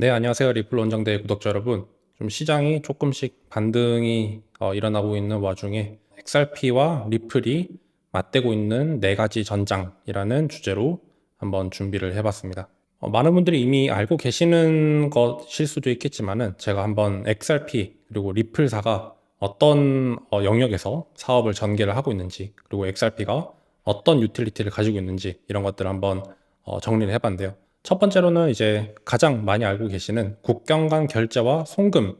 네, 안녕하세요. 리플 원정대 구독자 여러분. 좀 시장이 조금씩 반등이 일어나고 있는 와중에 XRP와 리플이 맞대고 있는 네 가지 전장이라는 주제로 한번 준비를 해봤습니다. 많은 분들이 이미 알고 계시는 것일 수도 있겠지만은 제가 한번 XRP 그리고 리플사가 어떤 영역에서 사업을 전개를 하고 있는지, 그리고 XRP가 어떤 유틸리티를 가지고 있는지 이런 것들을 한번 정리를 해봤는데요. 첫 번째로는 이제 가장 많이 알고 계시는 국경 간 결제와 송금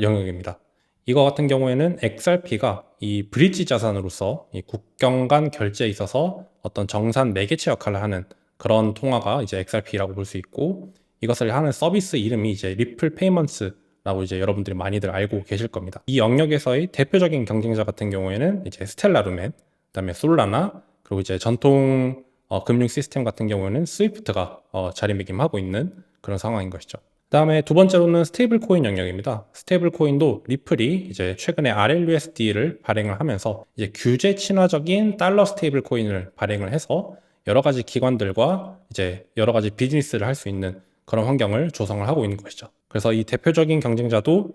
영역입니다. 이거 같은 경우에는 XRP가 이 브릿지 자산으로서 이 국경 간 결제에 있어서 어떤 정산 매개체 역할을 하는 그런 통화가 이제 XRP라고 볼 수 있고, 이것을 하는 서비스 이름이 이제 리플 페이먼트라고 이제 여러분들이 많이들 알고 계실 겁니다. 이 영역에서의 대표적인 경쟁자 같은 경우에는 이제 스텔라 루멘, 그다음에 솔라나, 그리고 이제 전통 금융 시스템 같은 경우에는 스위프트가 자리매김하고 있는 그런 상황인 것이죠. 그다음에 두 번째로는 스테이블 코인 영역입니다. 스테이블 코인도 리플이 이제 최근에 RLUSD를 발행을 하면서 이제 규제 친화적인 달러 스테이블 코인을 발행을 해서 여러 가지 기관들과 이제 여러 가지 비즈니스를 할 수 있는 그런 환경을 조성을 하고 있는 것이죠. 그래서 이 대표적인 경쟁자도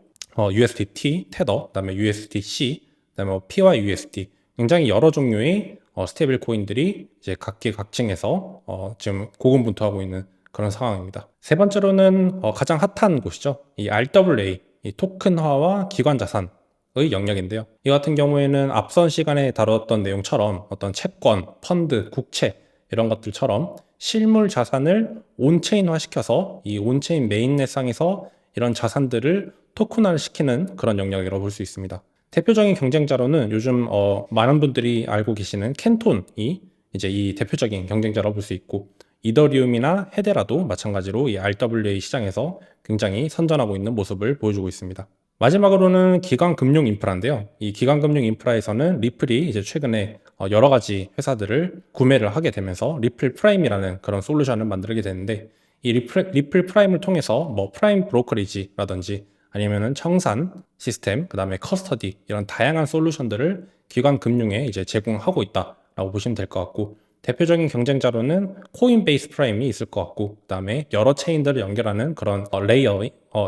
USDT, 테더, 그다음에 USDC, 그다음에 PYUSD, 굉장히 여러 종류의 스테이블 코인들이 이제 각기각층에서 지금 고군분투하고 있는 그런 상황입니다. 세 번째로는 가장 핫한 곳이죠. 이 RWA, 이 토큰화와 기관 자산의 영역인데요. 이 같은 경우에는 앞선 시간에 다뤘던 내용처럼 어떤 채권, 펀드, 국채 이런 것들처럼 실물 자산을 온체인화 시켜서 이 온체인 메인넷상에서 이런 자산들을 토큰화를 시키는 그런 영역이라고 볼 수 있습니다. 대표적인 경쟁자로는 요즘 많은 분들이 알고 계시는 캔톤이 이제 이 대표적인 경쟁자라고 볼 수 있고, 이더리움이나 헤데라도 마찬가지로 이 RWA 시장에서 굉장히 선전하고 있는 모습을 보여주고 있습니다. 마지막으로는 기관 금융 인프라인데요. 이 기관 금융 인프라에서는 리플이 이제 최근에 여러 가지 회사들을 구매를 하게 되면서 리플 프라임이라는 그런 솔루션을 만들게 되는데, 이 리플 프라임을 통해서 뭐 프라임 브로커리지라든지 아니면은 청산 시스템, 그 다음에 커스터디 이런 다양한 솔루션들을 기관 금융에 이제 제공하고 있다라고 보시면 될 것 같고, 대표적인 경쟁자로는 코인베이스 프라임이 있을 것 같고, 그 다음에 여러 체인들을 연결하는 그런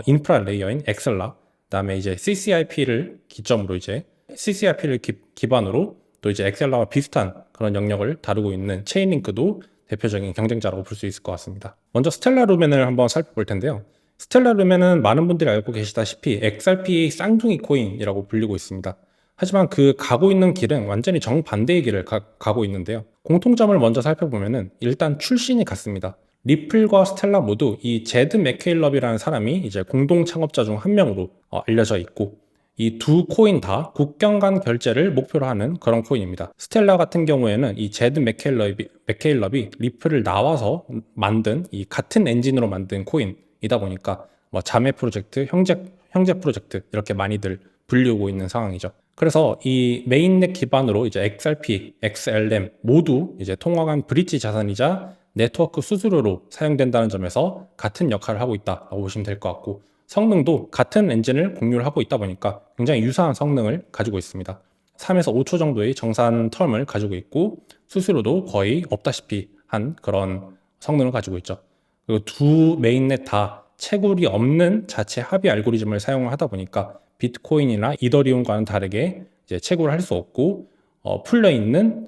인프라 레이어인 엑셀라, 그 다음에 이제 CCIP를 기점으로 이제 CCIP를 기반으로 또 이제 엑셀라와 비슷한 그런 영역을 다루고 있는 체인링크도 대표적인 경쟁자라고 볼 수 있을 것 같습니다. 먼저 스텔라 루멘을 한번 살펴볼 텐데요. 스텔라 루멘은 많은 분들이 알고 계시다시피 XRP 쌍둥이 코인이라고 불리고 있습니다. 하지만 그 가고 있는 길은 완전히 정반대의 길을 가고 있는데요. 공통점을 먼저 살펴보면은 일단 출신이 같습니다. 리플과 스텔라 모두 이 제드 맥케일럽이라는 사람이 이제 공동 창업자 중 한 명으로 알려져 있고, 이 두 코인 다 국경 간 결제를 목표로 하는 그런 코인입니다. 스텔라 같은 경우에는 이 제드 맥케일럽이 리플을 나와서 만든 이 같은 엔진으로 만든 코인이다 보니까 뭐 자매 프로젝트, 형제 프로젝트 이렇게 많이들 불리우고 있는 상황이죠. 그래서 이 메인넷 기반으로 이제 XRP, XLM 모두 이제 통화간 브릿지 자산이자 네트워크 수수료로 사용된다는 점에서 같은 역할을 하고 있다고 보시면 될 것 같고, 성능도 같은 엔진을 공유를 하고 있다 보니까 굉장히 유사한 성능을 가지고 있습니다. 3에서 5초 정도의 정산 텀을 가지고 있고, 수수료도 거의 없다시피 한 그런 성능을 가지고 있죠. 그리고 두 메인넷 다 채굴이 없는 자체 합의 알고리즘을 사용을 하다 보니까 비트코인이나 이더리움과는 다르게 이제 채굴을 할 수 없고, 풀려 있는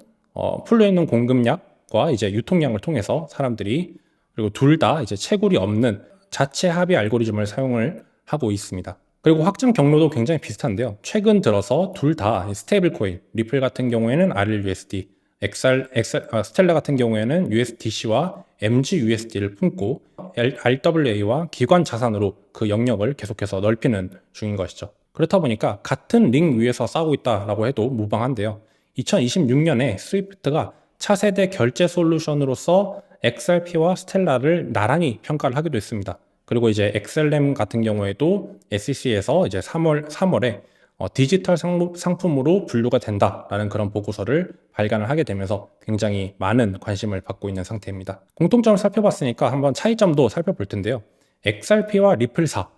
공급량과 이제 유통량을 통해서 사람들이, 그리고 둘 다 이제 채굴이 없는 자체 합의 알고리즘을 사용을 하고 있습니다. 그리고 확장 경로도 굉장히 비슷한데요. 최근 들어서 둘 다 스테이블 코인, 리플 같은 경우에는 RLUSD, 스텔라 같은 경우에는 USDC와 MGUSD를 품고 RWA와 기관 자산으로 그 영역을 계속해서 넓히는 중인 것이죠. 그렇다 보니까 같은 링 위에서 싸우고 있다라고 해도 무방한데요. 2026년에 스위프트가 차세대 결제 솔루션으로서 XRP와 스텔라를 나란히 평가를 하기도 했습니다. 그리고 이제 XLM 같은 경우에도 SEC에서 이제 3월에 디지털 상품으로 분류가 된다라는 그런 보고서를 발간을 하게 되면서 굉장히 많은 관심을 받고 있는 상태입니다. 공통점을 살펴봤으니까 한번 차이점도 살펴볼 텐데요. XRP와 리플사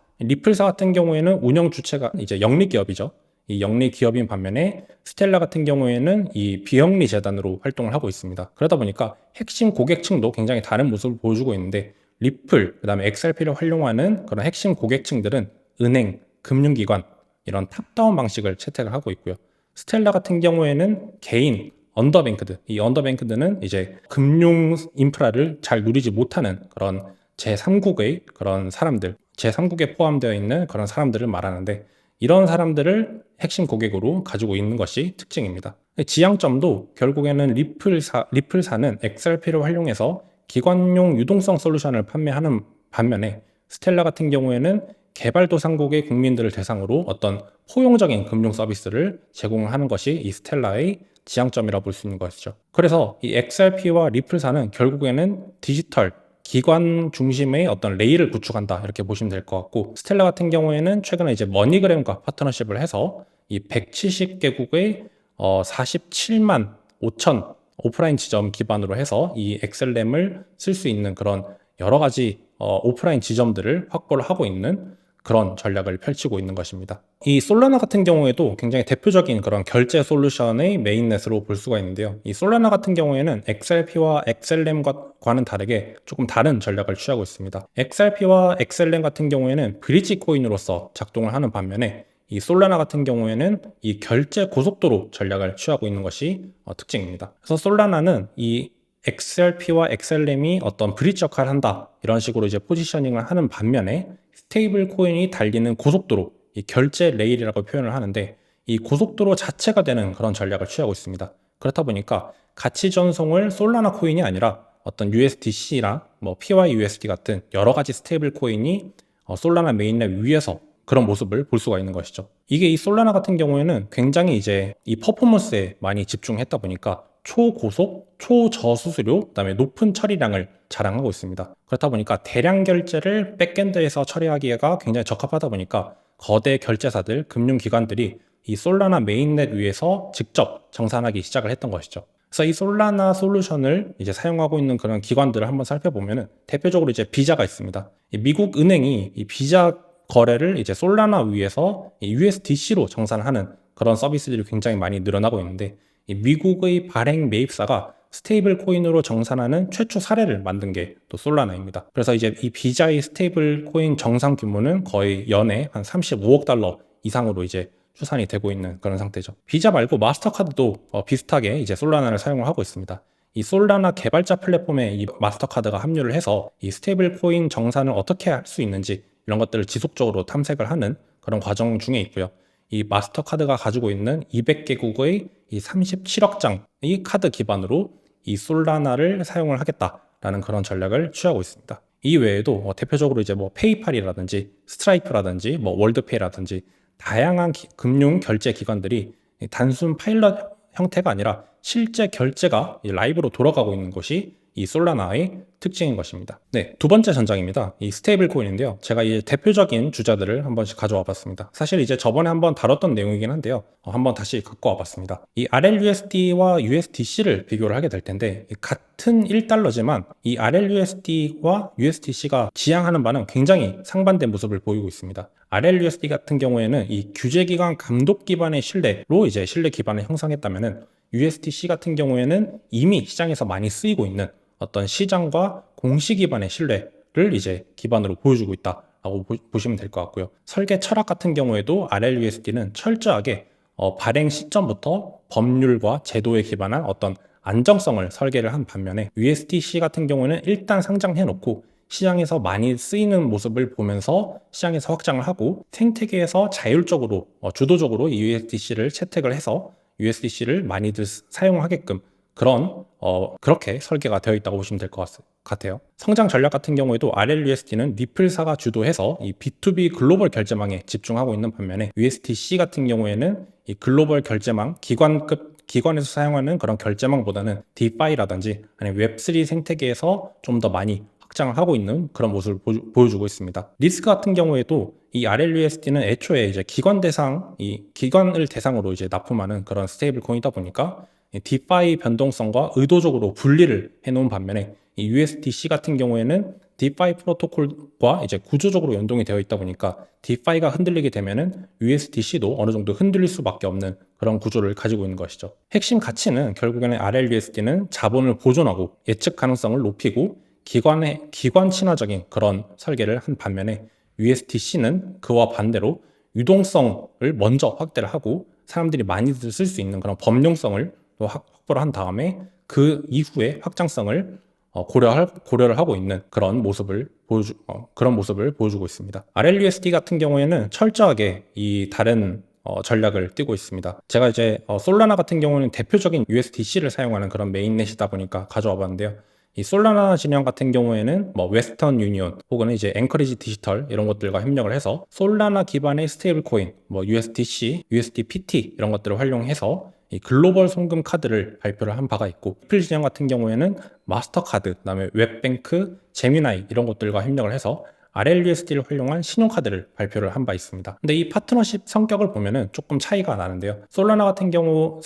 같은 경우에는 운영 주체가 이제 영리 기업이죠. 이 영리 기업인 반면에 스텔라 같은 경우에는 이 비영리 재단으로 활동을 하고 있습니다. 그러다 보니까 핵심 고객층도 굉장히 다른 모습을 보여주고 있는데, 리플, 그다음에 XRP를 활용하는 그런 핵심 고객층들은 은행, 금융기관 이런 탑다운 방식을 채택을 하고 있고요. 스텔라 같은 경우에는 개인, 언더뱅크드, 이 언더뱅크드는 이제 금융 인프라를 잘 누리지 못하는 그런 제3국의 그런 사람들, 제3국에 포함되어 있는 그런 사람들을 말하는데, 이런 사람들을 핵심 고객으로 가지고 있는 것이 특징입니다. 지향점도 결국에는 리플사는 XRP를 활용해서 기관용 유동성 솔루션을 판매하는 반면에, 스텔라 같은 경우에는 개발도상국의 국민들을 대상으로 어떤 포용적인 금융 서비스를 제공하는 것이 이 스텔라의 지향점이라고 볼 수 있는 것이죠. 그래서 이 XRP와 리플사는 결국에는 디지털 기관 중심의 어떤 레일을 구축한다, 이렇게 보시면 될 것 같고, 스텔라 같은 경우에는 최근에 이제 머니그램과 파트너십을 해서 이 170개국의 47만 5천 오프라인 지점 기반으로 해서 이 엑셀램을 쓸 수 있는 그런 여러 가지 오프라인 지점들을 확보를 하고 있는 그런 전략을 펼치고 있는 것입니다. 이 솔라나 같은 경우에도 굉장히 대표적인 그런 결제 솔루션의 메인넷으로 볼 수가 있는데요. 이 솔라나 같은 경우에는 XRP와 XLM과는 다르게 조금 다른 전략을 취하고 있습니다. XRP와 XLM 같은 경우에는 브릿지 코인으로서 작동을 하는 반면에, 이 솔라나 같은 경우에는 이 결제 고속도로 전략을 취하고 있는 것이 특징입니다. 그래서 솔라나는 이 XRP와 XLM이 어떤 브릿지 역할을 한다, 이런 식으로 이제 포지셔닝을 하는 반면에, 스테이블 코인이 달리는 고속도로, 이 결제 레일이라고 표현을 하는데, 이 고속도로 자체가 되는 그런 전략을 취하고 있습니다. 그렇다 보니까 가치 전송을 솔라나 코인이 아니라 어떤 USDC나 뭐 PYUSD 같은 여러 가지 스테이블 코인이 솔라나 메인넷 위에서 그런 모습을 볼 수가 있는 것이죠. 이게 이 솔라나 같은 경우에는 굉장히 이제 이 퍼포먼스에 많이 집중했다 보니까 초고속, 초저수수료, 그다음에 높은 처리량을 자랑하고 있습니다. 그렇다 보니까 대량 결제를 백엔드에서 처리하기가 굉장히 적합하다 보니까 거대 결제사들, 금융기관들이 이 솔라나 메인넷 위에서 직접 정산하기 시작을 했던 것이죠. 그래서 이 솔라나 솔루션을 이제 사용하고 있는 그런 기관들을 한번 살펴보면은, 대표적으로 이제 비자가 있습니다. 이 미국 은행이 이 비자 거래를 이제 솔라나 위에서 USDC로 정산하는 그런 서비스들이 굉장히 많이 늘어나고 있는데, 이 미국의 발행 매입사가 스테이블 코인으로 정산하는 최초 사례를 만든 게 또 솔라나입니다. 그래서 이제 이 비자의 스테이블 코인 정산 규모는 거의 연에 한 35억 달러 이상으로 이제 추산이 되고 있는 그런 상태죠. 비자 말고 마스터카드도 비슷하게 이제 솔라나를 사용을 하고 있습니다. 이 솔라나 개발자 플랫폼에 이 마스터카드가 합류를 해서 이 스테이블 코인 정산을 어떻게 할 수 있는지, 이런 것들을 지속적으로 탐색을 하는 그런 과정 중에 있고요. 이 마스터카드가 가지고 있는 200개국의 이 37억 장의 카드 기반으로 이 솔라나를 사용을 하겠다라는 그런 전략을 취하고 있습니다. 이 외에도 대표적으로 이제 뭐 페이팔이라든지 스트라이프라든지 뭐 월드페이라든지 다양한 금융 결제 기관들이 단순 파일럿 형태가 아니라 실제 결제가 라이브로 돌아가고 있는 것이 이 솔라나의 특징인 것입니다. 네, 두 번째 전장입니다. 이 스테이블 코인인데요. 제가 이 대표적인 주자들을 한 번씩 가져와 봤습니다. 사실 이제 저번에 한번 다뤘던 내용이긴 한데요. 한번 다시 갖고 와 봤습니다. 이 RLUSD와 USDC를 비교를 하게 될 텐데, 같은 1달러지만 이 RLUSD와 USDC가 지향하는 바는 굉장히 상반된 모습을 보이고 있습니다. RLUSD 같은 경우에는 이 규제기관 감독 기반의 신뢰로 이제 신뢰 기반을 형성했다면은, USDC 같은 경우에는 이미 시장에서 많이 쓰이고 있는 어떤 시장과 공시 기반의 신뢰를 이제 기반으로 보여주고 있다라고 보시면 될 것 같고요. 설계 철학 같은 경우에도 RLUSD는 철저하게 발행 시점부터 법률과 제도에 기반한 어떤 안정성을 설계를 한 반면에, USDC 같은 경우는 일단 상장해 놓고 시장에서 많이 쓰이는 모습을 보면서 시장에서 확장을 하고, 생태계에서 자율적으로 주도적으로 이 USDC를 채택을 해서 USDC를 많이들 사용하게끔 그렇게 설계가 되어 있다고 보시면 될 것 같아요. 성장 전략 같은 경우에도 RLUSD는 리플사가 주도해서 이 B2B 글로벌 결제망에 집중하고 있는 반면에, USDC 같은 경우에는 이 글로벌 결제망 기관에서 사용하는 그런 결제망보다는 DeFi라든지 아니면 웹3 생태계에서 좀 더 많이 확장을 하고 있는 그런 모습을 보여주고 있습니다. 리스크 같은 경우에도 이 RLUSD는 애초에 이제 기관을 대상으로 이제 납품하는 그런 스테이블 코인이다 보니까 DeFi 변동성과 의도적으로 분리를 해놓은 반면에, 이 USDC 같은 경우에는 DeFi 프로토콜과 이제 구조적으로 연동이 되어 있다 보니까 DeFi가 흔들리게 되면은 USDC도 어느 정도 흔들릴 수밖에 없는 그런 구조를 가지고 있는 것이죠. 핵심 가치는 결국에는 RLUSD는 자본을 보존하고 예측 가능성을 높이고 기관 친화적인 그런 설계를 한 반면에 USDC는 그와 반대로 유동성을 먼저 확대를 하고 사람들이 많이들 쓸 수 있는 그런 범용성을 또 확보를 한 다음에 그 이후에 확장성을 고려를 하고 있는 그런 모습을 보여주고 있습니다. RLUSD 같은 경우에는 철저하게 이 다른 전략을 띄고 있습니다. 제가 이제 솔라나 같은 경우는 대표적인 USDC를 사용하는 그런 메인넷이다 보니까 가져와 봤는데요. 이 솔라나 진영 같은 경우에는 뭐 웨스턴 유니온 혹은 이제 앵커리지 디지털 이런 것들과 협력을 해서 솔라나 기반의 스테이블 코인, 뭐 USDC, USDPT 이런 것들을 활용해서 이 글로벌 송금 카드를 발표를 한 바가 있고, 리플 진영 같은 경우에는 마스터카드, 그다음에 웹뱅크, 제미나이 이런 것들과 협력을 해서 RLUSD를 활용한 신용카드를 발표를 한 바 있습니다. 근데 이 파트너십 성격을 보면은 조금 차이가 나는데요. 솔라나 같은 경우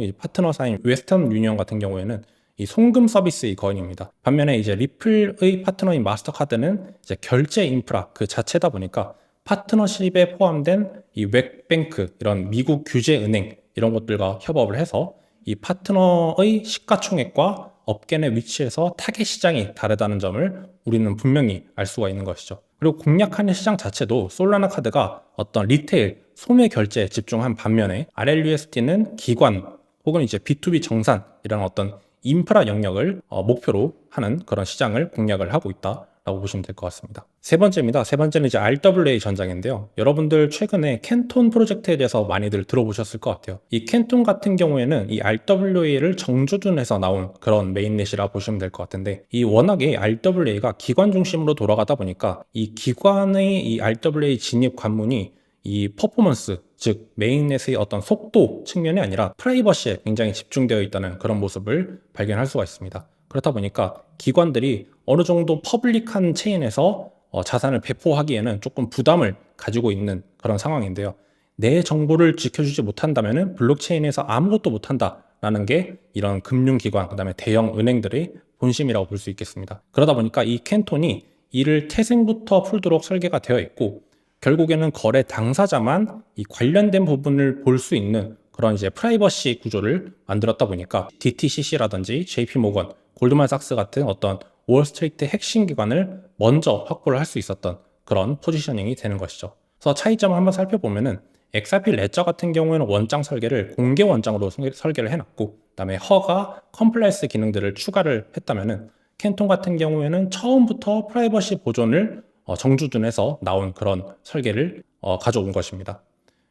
이 파트너사인 웨스턴 유니온 같은 경우에는 이 송금 서비스의 거인입니다. 반면에 이제 리플의 파트너인 마스터카드는 이제 결제 인프라 그 자체다 보니까 파트너십에 포함된 이 웹뱅크, 이런 미국 규제 은행 이런 것들과 협업을 해서 이 파트너의 시가총액과 업계 내 위치에서 타겟 시장이 다르다는 점을 우리는 분명히 알 수가 있는 것이죠. 그리고 공략하는 시장 자체도 솔라나 카드가 어떤 리테일, 소매 결제에 집중한 반면에 RLUSD는 기관 혹은 이제 B2B 정산 이런 어떤 인프라 영역을 목표로 하는 그런 시장을 공략을 하고 있다라고 보시면 될 것 같습니다. 세 번째입니다. 세 번째는 이제 RWA 전장인데요. 여러분들 최근에 캔톤 프로젝트에 대해서 많이들 들어보셨을 것 같아요. 이 캔톤 같은 경우에는 이 RWA를 정주둔해서 나온 그런 메인넷이라 보시면 될 것 같은데, 이 워낙에 RWA가 기관 중심으로 돌아가다 보니까 이 기관의 이 RWA 진입 관문이 이 퍼포먼스, 즉 메인넷의 어떤 속도 측면이 아니라 프라이버시에 굉장히 집중되어 있다는 그런 모습을 발견할 수가 있습니다. 그렇다 보니까 기관들이 어느 정도 퍼블릭한 체인에서 자산을 배포하기에는 조금 부담을 가지고 있는 그런 상황인데요. 내 정보를 지켜주지 못한다면 블록체인에서 아무것도 못한다라는 게 이런 금융기관, 그 다음에 대형 은행들의 본심이라고 볼 수 있겠습니다. 그러다 보니까 이 캔톤이 이를 태생부터 풀도록 설계가 되어 있고, 결국에는 거래 당사자만 이 관련된 부분을 볼 수 있는 그런 이제 프라이버시 구조를 만들었다 보니까 DTCC라든지 JP모건, 골드만삭스 같은 어떤 월스트리트 핵심 기관을 먼저 확보를 할 수 있었던 그런 포지셔닝이 되는 것이죠. 그래서 차이점을 한번 살펴보면은 XRP 레저 같은 경우에는 원장 설계를 공개 원장으로 설계를 해놨고, 그다음에 허가, 컴플라이언스 기능들을 추가를 했다면은 캔톤 같은 경우에는 처음부터 프라이버시 보존을 정주둔해서 나온 그런 설계를 가져온 것입니다.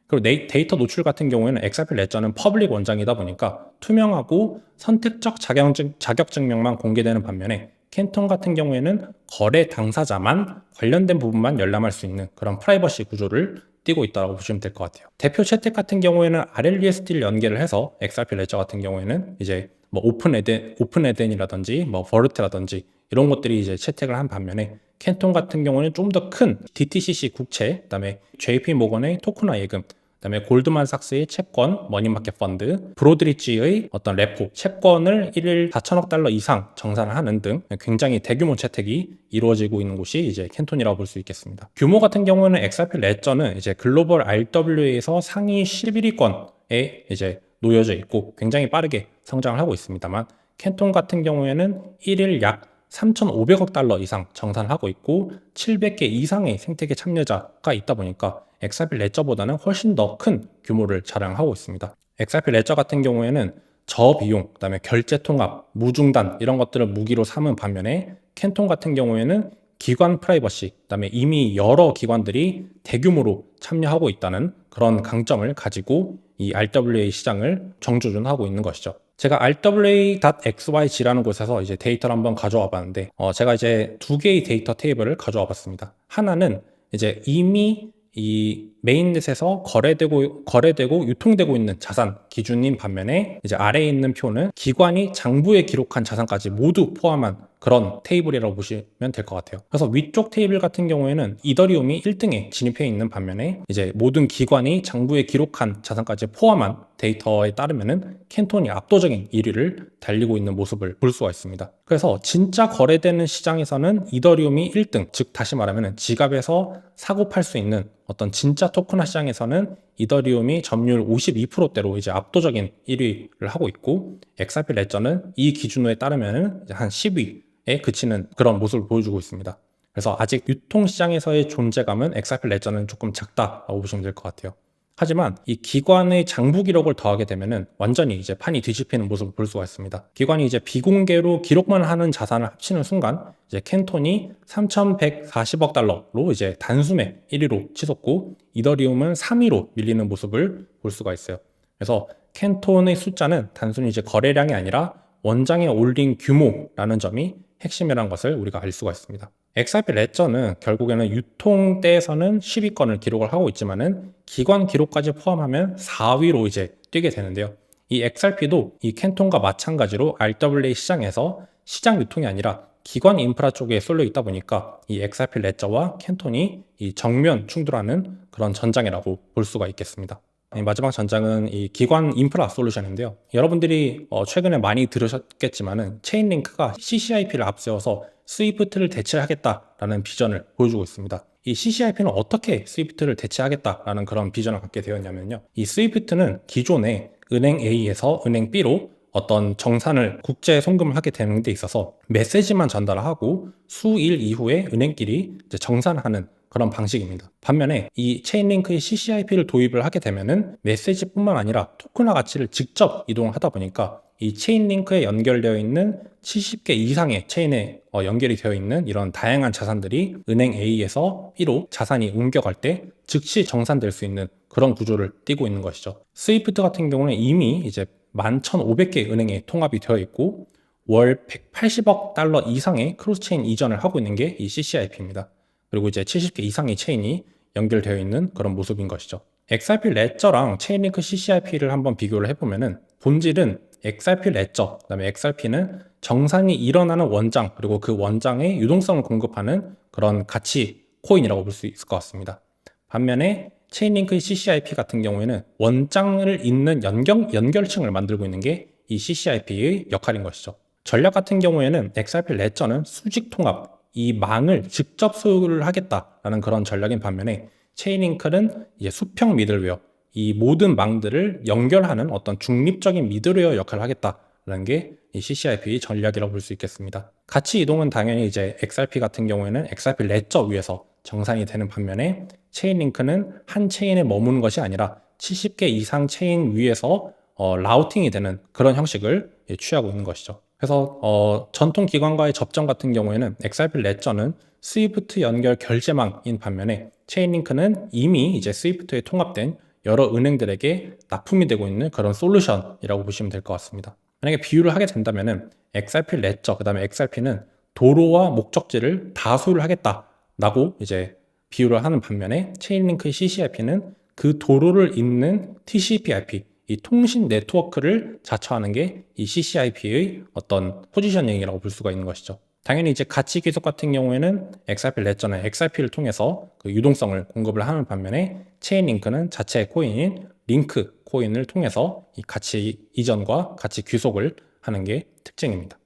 그리고 데이터 노출 같은 경우에는 XRP 레저는 퍼블릭 원장이다 보니까 투명하고 선택적 자격 증명만 공개되는 반면에 캔톤 같은 경우에는 거래 당사자만 관련된 부분만 열람할 수 있는 그런 프라이버시 구조를 띄고 있다고 보시면 될 것 같아요. 대표 채택 같은 경우에는 RLUSD를 연계를 해서 XRP 레저 같은 경우에는 이제 뭐 오픈에덴이라든지 뭐 버르트라든지 이런 것들이 이제 채택을 한 반면에 캔톤 같은 경우는 좀 더 큰 DTCC 국채, 그다음에 JP 모건의 토크나 예금, 그다음에 골드만삭스의 채권, 머니마켓 펀드, 브로드리지의 어떤 레포, 채권을 1일 4천억 달러 이상 정산을 하는 등 굉장히 대규모 채택이 이루어지고 있는 곳이 이제 캔톤이라고 볼 수 있겠습니다. 규모 같은 경우는 XRP 레저는 이제 글로벌 RWA에서 상위 11위권에 이제 놓여져 있고 굉장히 빠르게 성장을 하고 있습니다만, 캔톤 같은 경우에는 1일 약 3,500억 달러 이상 정산하고 있고 700개 이상의 생태계 참여자가 있다 보니까 XRP 레저보다는 훨씬 더 큰 규모를 자랑하고 있습니다. XRP 레저 같은 경우에는 저비용, 그다음에 결제 통합, 무중단 이런 것들을 무기로 삼은 반면에 캔톤 같은 경우에는 기관 프라이버시, 그다음에 이미 여러 기관들이 대규모로 참여하고 있다는 그런 강점을 가지고 이 RWA 시장을 정주둔하고 있는 것이죠. 제가 rwa.xyz라는 곳에서 이제 데이터를 한번 가져와 봤는데, 제가 이제 두 개의 데이터 테이블을 가져와 봤습니다. 하나는 이제 이미 이 메인넷에서 거래되고 유통되고 있는 자산 기준인 반면에, 이제 아래에 있는 표는 기관이 장부에 기록한 자산까지 모두 포함한 그런 테이블이라고 보시면 될 것 같아요. 그래서 위쪽 테이블 같은 경우에는 이더리움이 1등에 진입해 있는 반면에 이제 모든 기관이 장부에 기록한 자산까지 포함한 데이터에 따르면은 캔톤이 압도적인 1위를 달리고 있는 모습을 볼 수가 있습니다. 그래서 진짜 거래되는 시장에서는 이더리움이 1등, 즉 다시 말하면 지갑에서 사고 팔 수 있는 어떤 진짜 토큰화 시장에서는 이더리움이 점유율 52%대로 이제 압도적인 1위를 하고 있고, XRP 레저는 이 기준에 따르면 한 10위 그치는 그런 모습을 보여주고 있습니다. 그래서 아직 유통시장에서의 존재감은 XRP 레저는 조금 작다라고 보시면 될 것 같아요. 하지만 이 기관의 장부 기록을 더하게 되면은 완전히 이제 판이 뒤집히는 모습을 볼 수가 있습니다. 기관이 이제 비공개로 기록만 하는 자산을 합치는 순간 이제 캔톤이 3,140억 달러로 이제 단숨에 1위로 치솟고 이더리움은 3위로 밀리는 모습을 볼 수가 있어요. 그래서 캔톤의 숫자는 단순히 이제 거래량이 아니라 원장에 올린 규모라는 점이 핵심이라는 것을 우리가 알 수가 있습니다. XRP 레저는 결국에는 유통대에서는 10위권을 기록을 하고 있지만은 기관 기록까지 포함하면 4위로 이제 뛰게 되는데요. 이 XRP도 이 캔톤과 마찬가지로 RWA 시장에서 시장 유통이 아니라 기관 인프라 쪽에 쏠려 있다 보니까 이 XRP 레저와 캔톤이 이 정면 충돌하는 그런 전장이라고 볼 수가 있겠습니다. 마지막 전장은 이 기관 인프라 솔루션인데요. 여러분들이 최근에 많이 들으셨겠지만은 체인링크가 CCIP를 앞세워서 스위프트를 대체하겠다라는 비전을 보여주고 있습니다. 이 CCIP는 어떻게 스위프트를 대체하겠다라는 그런 비전을 갖게 되었냐면요. 이 스위프트는 기존에 은행 A에서 은행 B로 어떤 정산을 국제 송금을 하게 되는 데 있어서 메시지만 전달하고 수일 이후에 은행끼리 이제 정산하는 그런 방식입니다. 반면에 이 체인링크의 CCIP를 도입을 하게 되면은 메시지뿐만 아니라 토큰화 가치를 직접 이동하다 보니까 이 체인링크에 연결되어 있는 70개 이상의 체인에 연결이 되어 있는 이런 다양한 자산들이 은행 A에서 B로 자산이 옮겨갈 때 즉시 정산될 수 있는 그런 구조를 띠고 있는 것이죠. 스위프트 같은 경우는 이미 이제 11,500개 은행에 통합이 되어 있고 월 180억 달러 이상의 크로스체인 이전을 하고 있는 게 이 CCIP입니다. 그리고 이제 70개 이상의 체인이 연결되어 있는 그런 모습인 것이죠. XRP 레저랑 체인링크 CCIP를 한번 비교를 해보면은 본질은 XRP 레저, 그다음에 XRP는 정산이 일어나는 원장, 그리고 그 원장의 유동성을 공급하는 그런 가치 코인이라고 볼 수 있을 것 같습니다. 반면에 체인링크의 CCIP 같은 경우에는 원장을 잇는 연결층을 만들고 있는 게 이 CCIP의 역할인 것이죠. 전략 같은 경우에는 XRP 레저는 수직 통합, 이 망을 직접 소유를 하겠다라는 그런 전략인 반면에 체인링크는 이제 수평 미들웨어, 이 모든 망들을 연결하는 어떤 중립적인 미들웨어 역할을 하겠다라는 게 이 CCIP 전략이라고 볼 수 있겠습니다. 가치 이동은 당연히 이제 XRP 같은 경우에는 XRP 레저 위에서 정산이 되는 반면에 체인링크는 한 체인에 머무는 것이 아니라 70개 이상 체인 위에서 라우팅이 되는 그런 형식을 취하고 있는 것이죠. 그래서 전통 기관과의 접점 같은 경우에는 XRP 레저는 스위프트 연결 결제망인 반면에 체인링크는 이미 이제 스위프트에 통합된 여러 은행들에게 납품이 되고 있는 그런 솔루션이라고 보시면 될 것 같습니다. 만약에 비유를 하게 된다면은 XRP 레저, 그 다음에 XRP는 도로와 목적지를 다 소유를 하겠다라고 이제 비유를 하는 반면에 체인링크의 CCIP는 그 도로를 잇는 TCP/IP, 이 통신 네트워크를 자처하는 게 이 CCIP의 어떤 포지셔닝이라고 볼 수가 있는 것이죠. 당연히 이제 가치 귀속 같은 경우에는 XRP 레저는 XRP를 통해서 그 유동성을 공급을 하는 반면에 체인링크는 자체의 코인인 링크 코인을 통해서 이 가치 이전과 가치 귀속을 하는 게 특징입니다.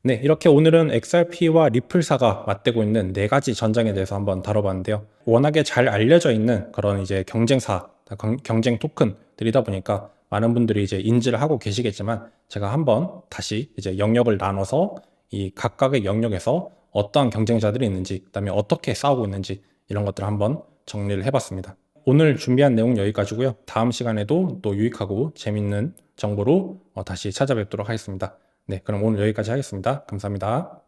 네, 이렇게 오늘은 XRP와 리플사가 맞대고 있는 네 가지 전장에 대해서 한번 다뤄봤는데요. 워낙에 잘 알려져 있는 그런 이제 경쟁사, 경쟁 토큰들이다 보니까 많은 분들이 이제 인지를 하고 계시겠지만 제가 한번 다시 이제 영역을 나눠서 이 각각의 영역에서 어떠한 경쟁자들이 있는지, 그다음에 어떻게 싸우고 있는지 이런 것들을 한번 정리를 해봤습니다. 오늘 준비한 내용 여기까지고요. 다음 시간에도 또 유익하고 재밌는 정보로 다시 찾아뵙도록 하겠습니다. 네, 그럼 오늘 여기까지 하겠습니다. 감사합니다.